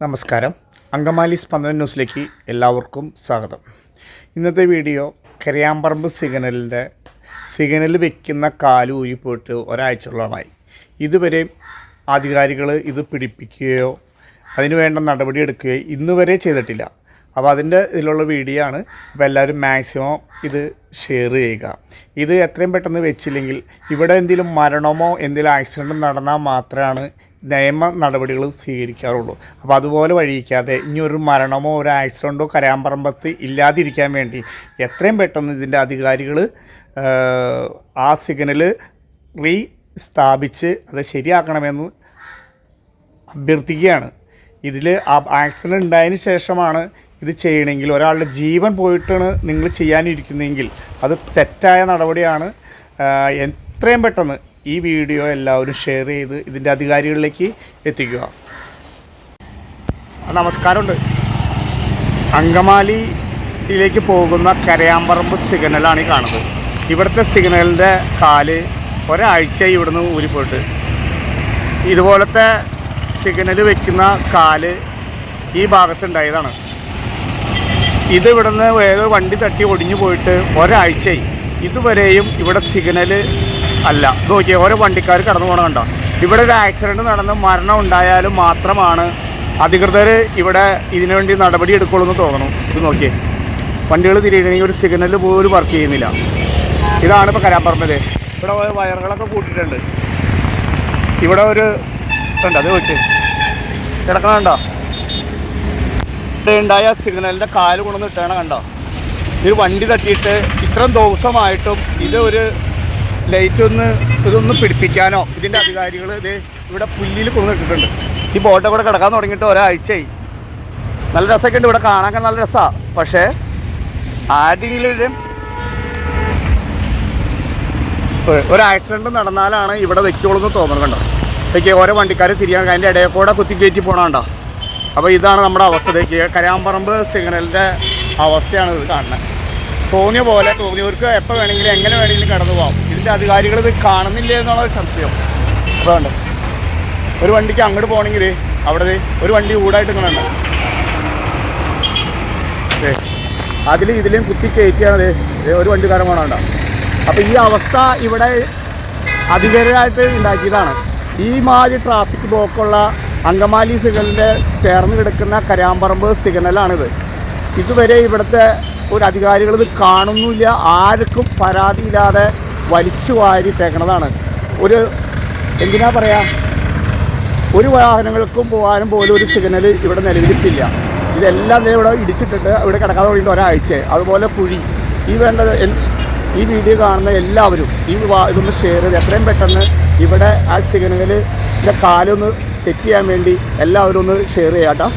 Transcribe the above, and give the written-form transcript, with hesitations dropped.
നമസ്കാരം. അങ്കമാലി സ്പന്ദന ന്യൂസിലേക്ക് എല്ലാവർക്കും സ്വാഗതം. ഇന്നത്തെ വീഡിയോ കരയാമ്പറമ്പ് സിഗ്നൽ വെക്കുന്ന കാല് ഊരിപ്പോയിട്ട് ഒരാഴ്ചയോളമായി. ഇതുവരെ അധികാരികൾ ഇത് പിടിപ്പിക്കുകയോ അതിന് വേണ്ട നടപടി എടുക്കുകയോ ഇന്നുവരെ ചെയ്തിട്ടില്ല. അപ്പോൾ അതിൻ്റെ ഇതിലുള്ള വീഡിയോ ആണ്. അപ്പോൾ എല്ലാവരും മാക്സിമം ഇത് ഷെയർ ചെയ്യുക. ഇത് എത്രയും പെട്ടെന്ന് വെച്ചില്ലെങ്കിൽ ഇവിടെ എന്തെങ്കിലും മരണമോ എന്തെങ്കിലും ആക്സിഡൻറ്റ് നടന്നാൽ മാത്രമാണ് നിയമ നടപടികൾ സ്വീകരിക്കാറുള്ളൂ. അപ്പോൾ അതുപോലെ വഴിയിക്കാതെ ഇനി ഒരു മരണമോ ഒരു ആക്സിഡൻറ്റോ കരയാമ്പറമ്പത്ത് ഇല്ലാതിരിക്കാൻ വേണ്ടി എത്രയും പെട്ടെന്ന് ഇതിൻ്റെ അധികാരികൾ ആ സിഗ്നൽ സ്ഥാപിച്ച് അത് ശരിയാക്കണമെന്ന് അഭ്യർത്ഥിക്കുകയാണ്. ഇതിൽ ആക്സിഡൻറ്റ് ഉണ്ടായതിന് ശേഷമാണ് ഇത് ചെയ്യണമെങ്കിൽ, ഒരാളുടെ ജീവൻ പോയിട്ടാണ് നിങ്ങൾ ചെയ്യാനിരിക്കുന്നതെങ്കിൽ അത് തെറ്റായ നടപടിയാണ്. എത്രയും പെട്ടെന്ന് ഈ വീഡിയോ എല്ലാവരും ഷെയർ ചെയ്ത് ഇതിൻ്റെ അധികാരികളിലേക്ക് എത്തിക്കുക. നമസ്കാരമുണ്ട്. അങ്കമാലിയിലേക്ക് പോകുന്ന കരയാമ്പറമ്പ് സിഗ്നലാണ് ഈ കാണുന്നത്. ഇവിടുത്തെ സിഗ്നലിൻ്റെ കാല് ഒരാഴ്ച ഇവിടുന്ന് ഊരിപ്പോയിട്ട്, ഇതുപോലത്തെ സിഗ്നൽ വയ്ക്കുന്ന കാല് ഈ ഭാഗത്തുണ്ടായതാണ്. ഇത് ഇവിടുന്ന് ഏതോ വണ്ടി തട്ടി ഒടിഞ്ഞു പോയിട്ട് ഒരാഴ്ചയായി. ഇതുവരെയും ഇവിടെ സിഗ്നൽ അല്ല. നോക്കിയാൽ ഓരോ വണ്ടിക്കാർ കടന്നു പോകണം കണ്ടോ. ഇവിടെ ഒരു ആക്സിഡൻറ്റ് നടന്ന് മരണം ഉണ്ടായാലും മാത്രമാണ് അധികൃതർ ഇവിടെ ഇതിനു വേണ്ടി നടപടി എടുക്കുള്ളൂ എന്ന് തോന്നുന്നു. ഇത് നോക്കിയേ, വണ്ടികൾ തിരിയണമെങ്കിൽ ഒരു സിഗ്നൽ പോലും വർക്ക് ചെയ്യുന്നില്ല. ഇതാണ് ഇപ്പോൾ കരയാമ്പറമ്പിൽ. ഇവിടെ വയറുകളൊക്കെ കൂട്ടിയിട്ടുണ്ട്. ഇവിടെ ഒരു ഉണ്ട്, അത് നോക്കിയേ കിടക്കണുണ്ടോ. ഉണ്ടായ സിഗ്നലിൻ്റെ കാല് കൊണ്ടൊന്ന് ഇട്ടാണ് കണ്ടോ. ഇത് വണ്ടി തട്ടിയിട്ട് ഇത്രയും ദിവസമായിട്ടും ഇത് ഒരു ലൈറ്റ് ഇതൊന്ന് പിടിപ്പിക്കാനോ ഇതിൻ്റെ അധികാരികൾ ഇത് ഇവിടെ പുല്ലിൽ കൊണ്ടിട്ടിട്ടുണ്ട്. ഈ ബോട്ടൊക്കെ കൂടെ കിടക്കാൻ തുടങ്ങിയിട്ട് ഒരാഴ്ചയായി. നല്ല രസമൊക്കെ ഉണ്ട്, ഇവിടെ കാണാൻ നല്ല രസമാണ്. പക്ഷേ ആരെങ്കിലും ഒരു ആക്സിഡൻറ്റ് നടന്നാലാണ് ഇവിടെ വെക്കുള്ളൂ എന്ന് തോന്നുന്നു കണ്ടോ. ഇതൊക്കെ ഓരോ വണ്ടിക്കാർ തിരിയാൻ അതിൻ്റെ ഇടയിൽ കൂടെ കുത്തിക്കയറ്റി പോകണുണ്ടോ. അപ്പോൾ ഇതാണ് നമ്മുടെ അവസ്ഥയിലേക്ക് കരയാമ്പറമ്പ് സിഗ്നലിൻ്റെ അവസ്ഥയാണ് ഇത് കാണുന്നത്. തോന്നിയ പോലെ തോന്നിയവർക്ക് എപ്പോൾ വേണമെങ്കിലും എങ്ങനെ വേണമെങ്കിലും കടന്നു പോകാം. ഇതിൻ്റെ അധികാരികൾ ഇത് കാണുന്നില്ല എന്നുള്ളൊരു സംശയം. അതുകൊണ്ട് ഒരു വണ്ടിക്ക് അങ്ങോട്ട് പോകണമെങ്കിൽ അവിടെ ഒരു വണ്ടി ഊടായിട്ട് ഇങ്ങനെ ഇതിലും കുത്തി കയറ്റിയാണ് ഒരു വണ്ടിക്കാരൻ പോകണുണ്ടോ. അപ്പോൾ ഈ അവസ്ഥ ഇവിടെ അധികാരികളായിട്ട് ഉണ്ടാക്കിയതാണ്. ഈ മാതിരി ട്രാഫിക് ബ്ലോക്കുള്ള അങ്കമാലി സിഗ്നലിൻ്റെ ചേർന്ന് കിടക്കുന്ന കരയാമ്പറമ്പ് സിഗ്നലാണിത്. ഇതുവരെ ഇവിടുത്തെ ഒരു അധികാരികൾ ഇത് കാണുന്നില്ല. ആർക്കും പരാതിയില്ലാതെ വലിച്ചു വാരിട്ടേക്കണതാണ്. എന്തിനാ പറയുക, ഒരു വാഹനങ്ങൾക്കും പോകാനും പോലും ഒരു സിഗ്നൽ ഇവിടെ നിലവിലിപ്പില്ല. ഇതെല്ലാം ഇവിടെ ഇടിച്ചിട്ടിട്ട് ഇവിടെ കിടക്കാതെ തുടങ്ങിയിട്ട് ഒരാഴ്ച. അതുപോലെ കുഴി ഈ വീഡിയോ കാണുന്ന എല്ലാവരും ഇതൊന്ന് ഷെയർ ചെയ്ത് എത്രയും പെട്ടെന്ന് ഇവിടെ ആ സിഗ്നലിൻ്റെ കാലൊന്ന് സെറ്റ് ചെയ്യാൻ വേണ്ടി എല്ലാവരും ഒന്ന് ഷെയർ ചെയ്യാം കേട്ടോ.